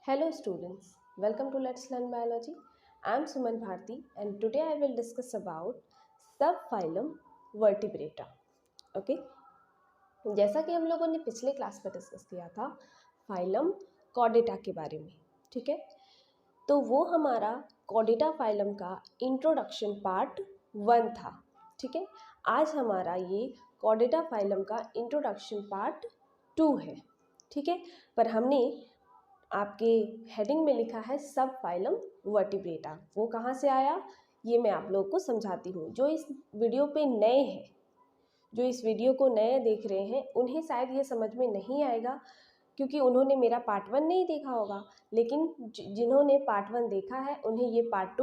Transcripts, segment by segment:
Hello students, welcome to Let's Learn Biology. I am Suman Bharti and today I will discuss about subphylum Vertebrata. Okay? जैसा कि हम लोगों ने पिछले class में डिस्कस किया था फाइलम कॉर्डेटा के बारे में, ठीक है? तो वो हमारा कॉर्डेटा फाइलम का इंट्रोडक्शन पार्ट 1 था, ठीक है? आज हमारा ये कॉर्डेटा फाइलम का इंट्रोडक्शन पार्ट 2 है, ठीक है? पर हमने आपके हेडिंग में लिखा है सब फाइलम वर्टिब्रेटा। वो कहाँ से आया ये मैं आप लोगों को समझाती हूँ। जो इस वीडियो पे नए हैं, जो इस वीडियो को नए देख रहे हैं, उन्हें शायद ये समझ में नहीं आएगा क्योंकि उन्होंने मेरा पार्ट 1 नहीं देखा होगा, लेकिन जिन्होंने पार्ट 1 देखा है उन्हें ये पार्ट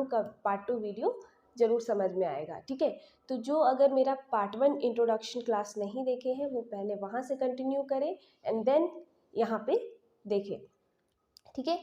2 वीडियो ज़रूर समझ में आएगा, ठीक है? तो जो अगर मेरा पार्ट 1 इंट्रोडक्शन क्लास नहीं देखे हैं वो पहले वहाँ से कंटिन्यू करें एंड देन यहाँ पे देखें, ठीक है?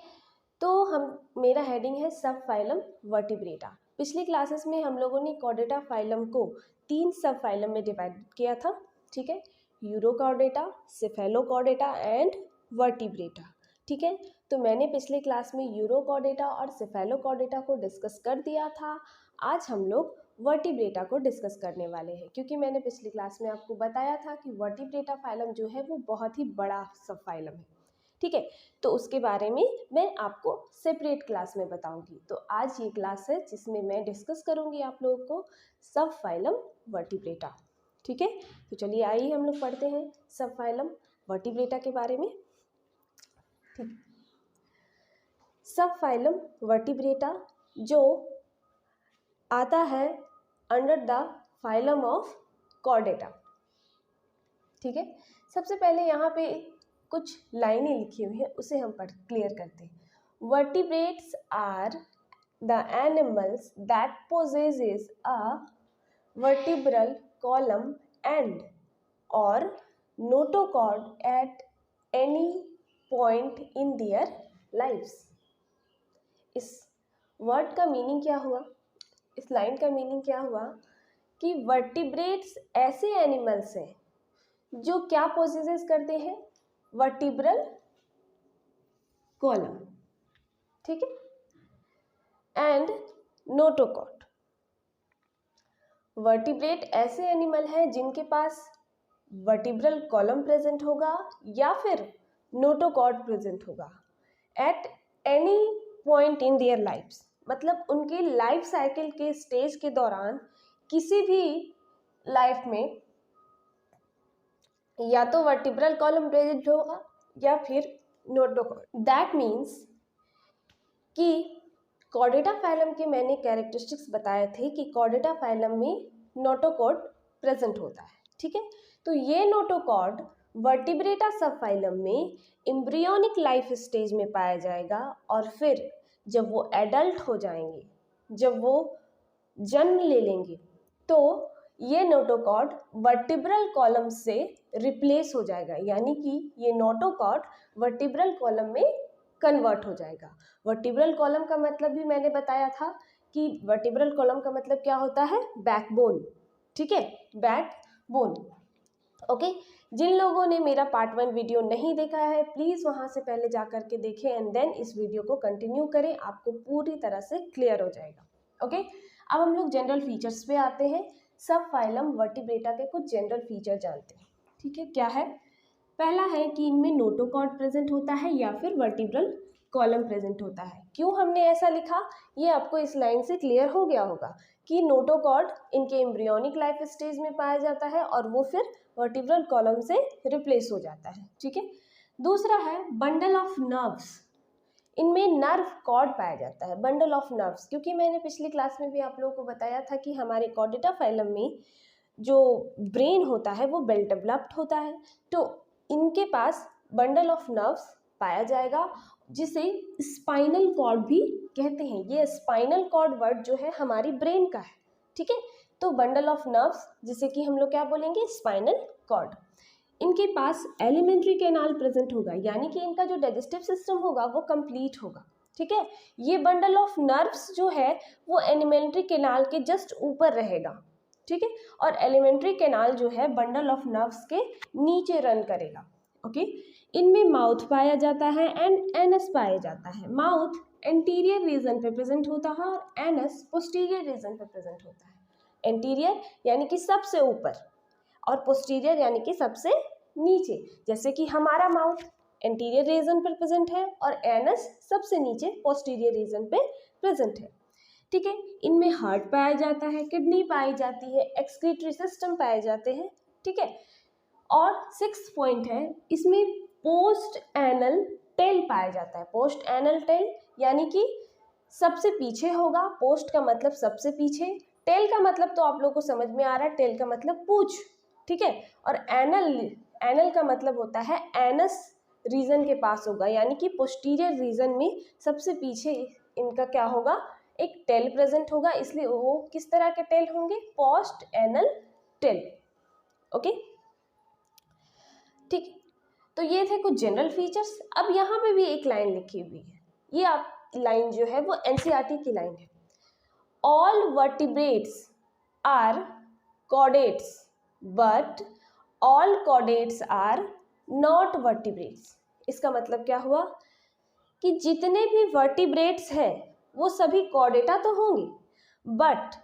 तो मेरा हेडिंग है सब फाइलम वर्टिब्रेटा। पिछली क्लासेस में हम लोगों ने कॉर्डेटा फाइलम को 3 सब फाइलम में डिवाइड किया था, ठीक है? यूरोकॉर्डेटा, सेफेलोकॉर्डेटा एंड वर्टिब्रेटा, ठीक है? तो मैंने पिछले क्लास में यूरोकॉर्डेटा और सेफेलोकॉर्डेटा को डिस्कस कर दिया था। आज हम लोग वर्टिब्रेटा को डिस्कस करने वाले हैं क्योंकि मैंने पिछली क्लास में आपको बताया था कि वर्टिब्रेटा फाइलम जो है वो बहुत ही बड़ा सब फाइलम है, ठीक है? तो उसके बारे में मैं आपको सेपरेट क्लास में बताऊंगी। तो आज ये क्लास है जिसमें मैं डिस्कस करूंगी आप लोगों को सब फाइलम वर्टिब्रेटा, ठीक है? तो चलिए आइए हम लोग पढ़ते हैं सब फाइलम वर्टिब्रेटा के बारे में, ठीक? सब फाइलम वर्टिब्रेटा जो आता है under the phylum of Chordata, ठीक है? सबसे पहले यहाँ पे कुछ लाइनें लिखी हुई हैं, उसे हम क्लियर करते हैं। Vertebrates are the animals that possesses a vertebral column and और notochord at any point in their lives. इस वर्ड का मीनिंग क्या हुआ, इस लाइन का मीनिंग क्या हुआ कि वर्टिब्रेट्स ऐसे एनिमल्स हैं जो क्या पोजेसेस करते हैं, वर्टिब्रल कॉलम, ठीक है, एंड नोटोकॉर्ड। वर्टिब्रेट ऐसे एनिमल हैं जिनके पास वर्टिब्रल कॉलम प्रेजेंट होगा या फिर नोटोकॉर्ड प्रेजेंट होगा at any point in their lifes, मतलब उनके लाइफ साइकिल के स्टेज के दौरान किसी भी लाइफ में या तो वर्टिब्रल कॉलम प्रेजेंट होगा या फिर नोटोकॉर्ड। दैट मीन्स कि कॉर्डेटा फाइलम के मैंने कैरेक्टरिस्टिक्स बताए थे कि कॉर्डेटा फाइलम में नोटोकॉर्ड प्रेजेंट होता है, ठीक है? तो ये नोटोकॉर्ड वर्टिब्रेटा सब फाइलम में एम्ब्रियोनिक लाइफ स्टेज में पाया जाएगा और फिर जब वो एडल्ट हो जाएंगे, जब वो जन्म ले लेंगे, तो ये नोटोकॉर्ड वर्टिब्रल कॉलम से रिप्लेस हो जाएगा, यानी कि ये नोटोकॉर्ड वर्टिब्रल कॉलम में कन्वर्ट हो जाएगा। वर्टिब्रल कॉलम का मतलब भी मैंने बताया था कि वर्टिब्रल कॉलम का मतलब क्या होता है, बैकबोन, ठीक है? Backbone, okay? जिन लोगों ने मेरा पार्ट 1 वीडियो नहीं देखा है प्लीज़ वहाँ से पहले जा कर के देखें एंड देन इस वीडियो को कंटिन्यू करें, आपको पूरी तरह से क्लियर हो जाएगा, ओके? अब हम लोग जनरल फीचर्स पे आते हैं। सब फाइलम वर्टिब्रेटा के कुछ जनरल फीचर जानते हैं, ठीक है? क्या है? पहला है कि इनमें नोटोकॉर्ड प्रेजेंट होता है या फिर वर्टिब्रल कॉलम प्रेजेंट होता है। क्यों हमने ऐसा लिखा ये आपको इस लाइन से क्लियर हो गया होगा कि नोटोकॉर्ड इनके एम्ब्रियोनिक लाइफ स्टेज में पाया जाता है और वो फिर वर्टिब्रल कॉलम से रिप्लेस हो जाता है, ठीक है? दूसरा है बंडल ऑफ नर्व्स। इनमें नर्व कॉर्ड पाया जाता है, बंडल ऑफ नर्व्स, क्योंकि मैंने पिछली क्लास में भी आप लोगों को बताया था कि हमारे कॉर्डेटा फाइलम में जो ब्रेन होता है वो वेल डेवलप्ड होता है, तो इनके पास बंडल ऑफ नर्व्स पाया जाएगा जिसे स्पाइनल कॉर्ड भी कहते हैं। ये स्पाइनल कॉर्ड वर्ड जो है हमारी ब्रेन का है, ठीक है? तो बंडल ऑफ नर्व्स जिसे कि हम लोग क्या बोलेंगे, स्पाइनल कॉर्ड। इनके पास एलिमेंट्री कैनाल प्रेजेंट होगा, यानी कि इनका जो डाइजेस्टिव सिस्टम होगा वो कंप्लीट होगा, ठीक है? ये बंडल ऑफ नर्व्स जो है वो एलिमेंट्री कैनाल के जस्ट ऊपर रहेगा, ठीक है? और एलिमेंट्री कैनाल जो है बंडल ऑफ नर्व्स के नीचे रन करेगा, ओके। इनमें माउथ पाया जाता है एंड एनस पाया जाता है। माउथ एंटीरियर रीजन पे प्रेजेंट होता है और एनस पोस्टीरियर रीजन पे प्रेजेंट होता है। एंटीरियर यानी कि सबसे ऊपर और पोस्टीरियर यानी कि सबसे नीचे। जैसे कि हमारा माउथ एंटीरियर रीजन पर प्रेजेंट है और एनस सबसे नीचे पोस्टीरियर रीजन पे प्रेजेंट है। ठीक है। इनमें हार्ट पाया जाता है, किडनी पाई जाती है, एक्सक्रीटरी सिस्टम पाए जाते हैं। ठीक है। और 6 पॉइंट है, इसमें पोस्ट एनल टेल पाया जाता है। पोस्ट एनल टेल यानी कि सबसे पीछे होगा। पोस्ट का मतलब सबसे पीछे, टेल का मतलब तो आप लोग को समझ में आ रहा है, टेल का मतलब पूंछ। ठीक है। और एनल का मतलब होता है एनस रीजन के पास होगा, यानी कि पोस्टीरियर रीजन में सबसे पीछे इनका क्या होगा, एक टेल प्रेजेंट होगा। इसलिए वो किस तरह के टेल होंगे, पोस्ट एनल टेल। ओके। ठीक। तो ये थे कुछ जनरल फीचर्स। अब यहाँ पे भी एक लाइन लिखी हुई है, ये आप लाइन जो है वो एनसीईआरटी की लाइन है। All vertebrates are chordates but all chordates are not vertebrates. इसका मतलब क्या हुआ कि जितने भी वर्टिब्रेट्स हैं वो सभी कॉर्डेटा तो होंगे, बट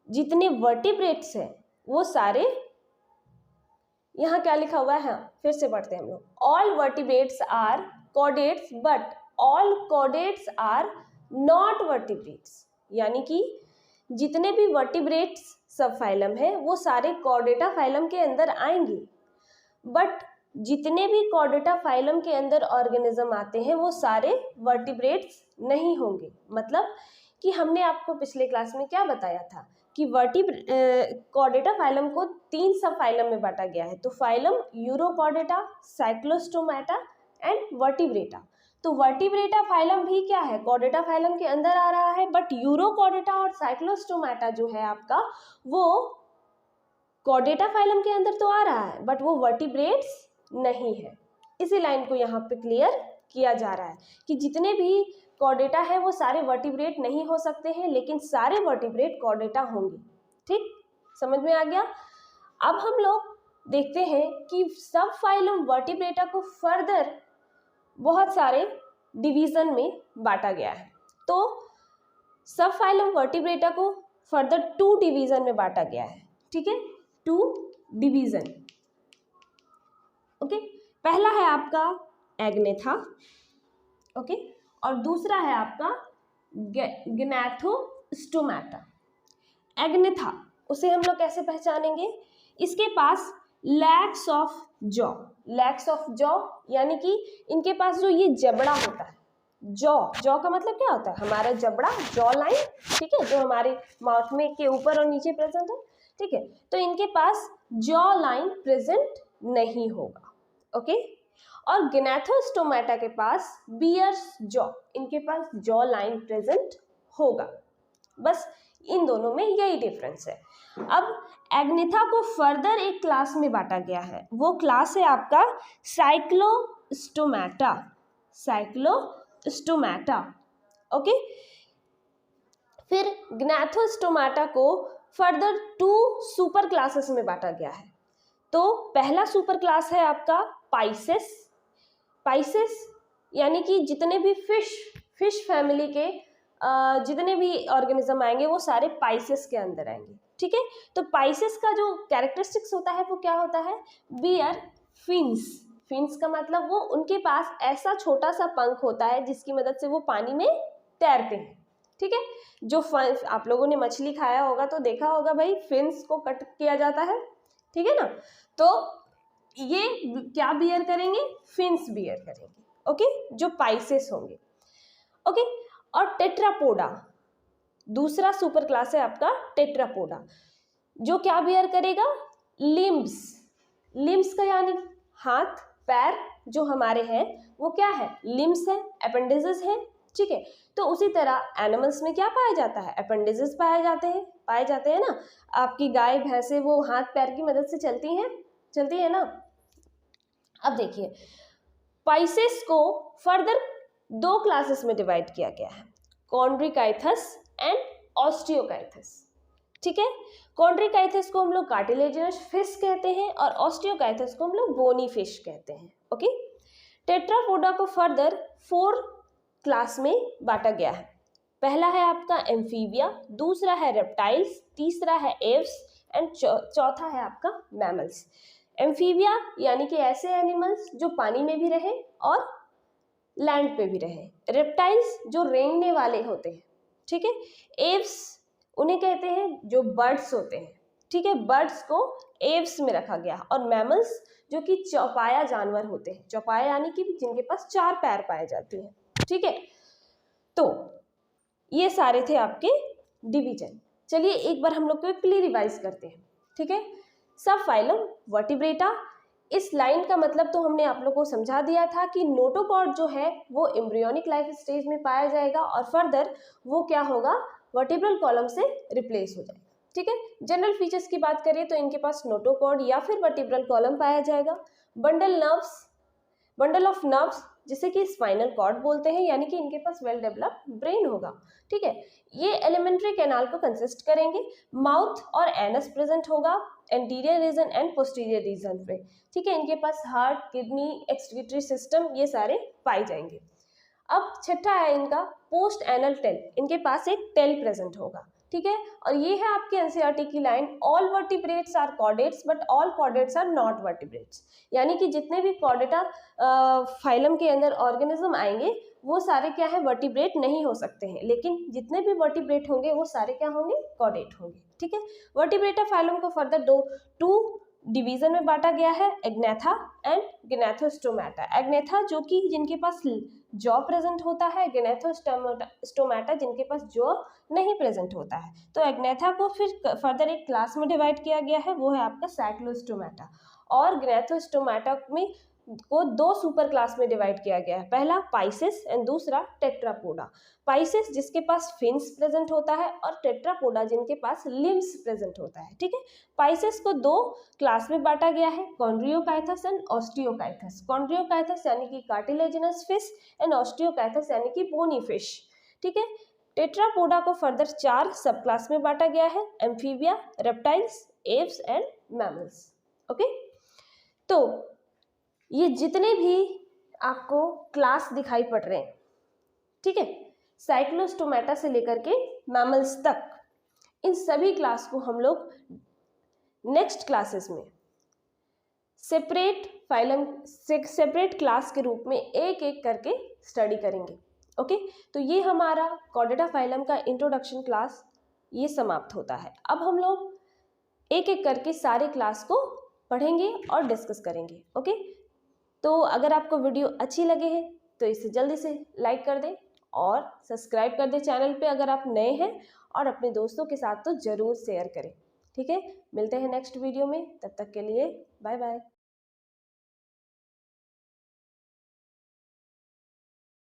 जितने वर्टिब्रेट्स हैं वो सारे, यहाँ क्या लिखा हुआ है, फिर से पढ़ते हैं हम लोग। All vertebrates are chordates but all chordates are not vertebrates, यानी कि जितने भी वर्टिब्रेट्स सब फाइलम है वो सारे कॉर्डेटा फाइलम के अंदर आएंगे, बट जितने भी कॉर्डेटा फाइलम के अंदर ऑर्गेनिज्म आते हैं वो सारे वर्टिब्रेट्स नहीं होंगे। मतलब कि हमने आपको पिछले क्लास में क्या बताया था कि कॉर्डेटा फाइलम को 3 सब फाइलम में बांटा गया है। तो phylum urochordata, Cyclostomata and vertebrata. तो वर्टिब्रेटा फाइलम भी क्या है, कॉर्डेटा फाइलम के अंदर आ रहा है, बट यूरोकॉर्डेटा और साइक्लोस्टोमेटा जो है आपका वो कॉर्डेटा फाइलम के अंदर तो आ रहा है, बट वो वर्टिब्रेट्स नहीं है। इसी लाइन को यहाँ पे क्लियर किया जा रहा है कि जितने भी कॉर्डेटा है वो सारे वर्टिब्रेट नहीं हो सकते हैं, लेकिन सारे वर्टिब्रेट कॉर्डेटा होंगे। ठीक, समझ में आ गया। अब हम लोग देखते हैं कि सब फाइलम वर्टिब्रेटा को फर्दर बहुत सारे डिवीजन में बांटा गया है। तो सब फाइलम वर्टिब्रेटा को फर्दर 2 डिवीजन में बांटा गया है। ठीक है, 2 डिवीजन। ओके, पहला है आपका एग्नेथा, ओके, और दूसरा है आपका ग्नैथोस्टोमेटा। एग्नेथा उसे हम लोग कैसे पहचानेंगे, इसके पास lacks of jaw, lacks of jaw यानी कि इनके पास जो ये जबड़ा होता है, जॉ का मतलब क्या होता है, हमारा जबड़ा, जॉ लाइन। ठीक है, जो हमारे माउथ में के ऊपर और नीचे प्रेजेंट है। ठीक है, तो इनके पास जॉ लाइन प्रेजेंट नहीं होगा। ओके, और ग्नैथोस्टोमेटा के पास बियर्स जॉ, इनके पास जॉ लाइन प्रेजेंट होगा। बस इन दोनों में यही डिफरेंस है। अब एग्नेथा को फर्दर एक क्लास में बांटा गया है, वो क्लास है आपका साइक्लोस्टोमेटा, साइक्लोस्टोमेटा। ओके, फिर ग्नैथोस्टोमेटा को फर्दर 2 सुपर क्लासेस में बांटा गया है। तो पहला सुपर क्लास है आपका पाइसेस। पाइसेस यानी कि जितने भी फिश फैमिली के जितने भी ऑर्गेनिज्म आएंगे वो सारे पाइसेस के अंदर आएंगे। ठीक है, तो पाइसेस का जो कैरेक्टरिस्टिक्स होता है वो क्या होता है, बियर फिन्स। फिन्स का मतलब वो उनके पास ऐसा छोटा सा पंख होता है जिसकी मदद से वो पानी में तैरते हैं। ठीक है, जो आप लोगों ने मछली खाया होगा तो देखा होगा भाई, फिन्स को कट किया जाता है। ठीक है ना, तो ये क्या बियर करेंगे, फिन्स बियर करेंगे। ओके, जो पाइसेस होंगे। ओके, और टेट्रापोडा, दूसरा सुपर क्लास है आपका टेट्रापोडा, जो क्या बियर करेगा, लिम्ब्स। लिम्ब्स का यानी हाथ पैर जो हमारे हैं वो क्या है, लिम्ब्स है, अपेंडिसेस है। ठीक है, तो उसी तरह एनिमल्स में क्या पाया जाता है, अपेंडिसेस पाए जाते हैं ना। आपकी गाय भैंसे वो हाथ पैर की मदद से चलती है ना। अब देखिए, पाइसेस को फर्दर 2 क्लासेस में डिवाइड किया गया है, कॉन्ड्रिकाइथस एंड ऑस्टियोकाइथस। ठीक है, कॉन्ड्रिकाइथस को हम लोग कार्टिलेजिनस फिश कहते हैं और ऑस्टियोकाइथस को हम लोग बोनी फिश कहते हैं। ओके, टेट्रापोडा को फर्दर 4 क्लास में बांटा गया है। पहला है आपका एम्फीबिया, दूसरा है रेप्टाइल्स, तीसरा है एव्स एंड चौथा है आपका मैमल्स। एम्फीबिया यानी कि ऐसे एनिमल्स जो पानी में भी रहे और लैंड पे भी रहे। रेप्टाइल्स जो रेंगने वाले होते हैं, ठीक है। एव्स उन्हें कहते हैं जो बर्ड्स होते हैं, ठीक है। बर्ड्स को एव्स में रखा गया। और मैमल्स जो कि चौपाया जानवर होते हैं, चौपाया यानी कि जिनके पास 4 पैर पाए जाते हैं, ठीक है। तो ये सारे थे आपके डिवीजन। चलिए एक बार हम लोग क्विकली रिवाइज करते हैं, ठीक है। सब फाइलम वर्टिब्रेटा, इस लाइन का मतलब तो हमने आप लोगों को समझा दिया था कि नोटोकॉर्ड जो है वो एम्ब्रियोनिक लाइफ स्टेज में पाया जाएगा और फर्दर वो क्या होगा, वर्टिब्रल कॉलम से रिप्लेस हो जाएगा, ठीक है। जनरल फीचर्स की बात करें तो इनके पास नोटोकॉर्ड या फिर वर्टिब्रल कॉलम पाया जाएगा। बंडल ऑफ नर्व्स जिसे कि स्पाइनल कॉर्ड बोलते हैं, यानी कि इनके पास वेल डेवलप्ड ब्रेन होगा, ठीक है। ये एलिमेंट्री कैनाल को कंसिस्ट करेंगे। माउथ और एनस प्रेजेंट होगा anterior reason and posterior reason पे, ठीक है। इनके पास हार्ट, किडनी, एक्सक्रीटरी सिस्टम ये सारे पाए जाएंगे। अब छठा है इनका पोस्ट एनल टेल, इनके पास एक टेल प्रेजेंट होगा, ठीक है। और ये है आपके एनसीईआरटी की line, all vertebrates are chordates but all chordates are not vertebrates, यानी कि जितने भी कॉर्डेटा फाइलम के अंदर ऑर्गेनिज्म आएंगे वो सारे क्या है, वर्टिब्रेट नहीं हो सकते हैं, लेकिन जितने भी वर्टिब्रेट होंगे वो सारे क्या होंगे, कॉर्डेट होंगे, ठीक है। वर्टिब्रेटा फाइलम को फर्दर 2 डिवीजन में बांटा गया है, एग्नेथा एंड गिनेथोस्टोमेटा। एग्नेथा जो कि जिनके पास जॉ प्रेजेंट होता है, गिनेथोस्टोमेटा जिनके पास जॉ नहीं प्रेजेंट होता है। तो एग्नेथा को फिर फर्दर एक क्लास में डिवाइड किया गया है, वो है आपका साइक्लोस्टोमेटा। और गिनेथोस्टोमेटा में को 2 सुपर क्लास में डिवाइड किया गया है, पहला पाइसेस एंड दूसरा टेट्रापोडा। पाइसेस जिसके पास फिन्स प्रेजेंट होता है और टेट्रापोडा जिनके पास लिम्स प्रेजेंट होता है, ठीक है। पाइसेस को 2 क्लास में बांटा गया है, कॉन्ड्रियोकाइथस एंड ऑस्टियोकाइथस। कॉन्ड्रियोकाइथस यानी कि कार्टिलेजिनस फिश एंड ऑस्टियोकाइथस यानी कि बोनी फिश, ठीक है। टेट्रापोडा को फर्दर 4 सब क्लास में बांटा गया है, amphibia, reptiles, Aves and mammals. Okay, तो ये जितने भी आपको क्लास दिखाई पड़ रहे हैं, ठीक है, साइक्लोस्टोमेटा से लेकर के मैमल्स तक, इन सभी क्लास को हम लोग नेक्स्ट क्लासेस में सेपरेट क्लास के रूप में एक एक करके स्टडी करेंगे। ओके, तो ये हमारा कॉर्डेटा फाइलम का इंट्रोडक्शन क्लास ये समाप्त होता है। अब हम लोग एक एक करके सारे क्लास को पढ़ेंगे और डिस्कस करेंगे। ओके, तो अगर आपको वीडियो अच्छी लगे है तो इसे जल्दी से लाइक कर दें और सब्सक्राइब कर दें चैनल पे अगर आप नए हैं, और अपने दोस्तों के साथ तो ज़रूर शेयर करें, ठीक है। मिलते हैं नेक्स्ट वीडियो में, तब तक के लिए बाय बाय।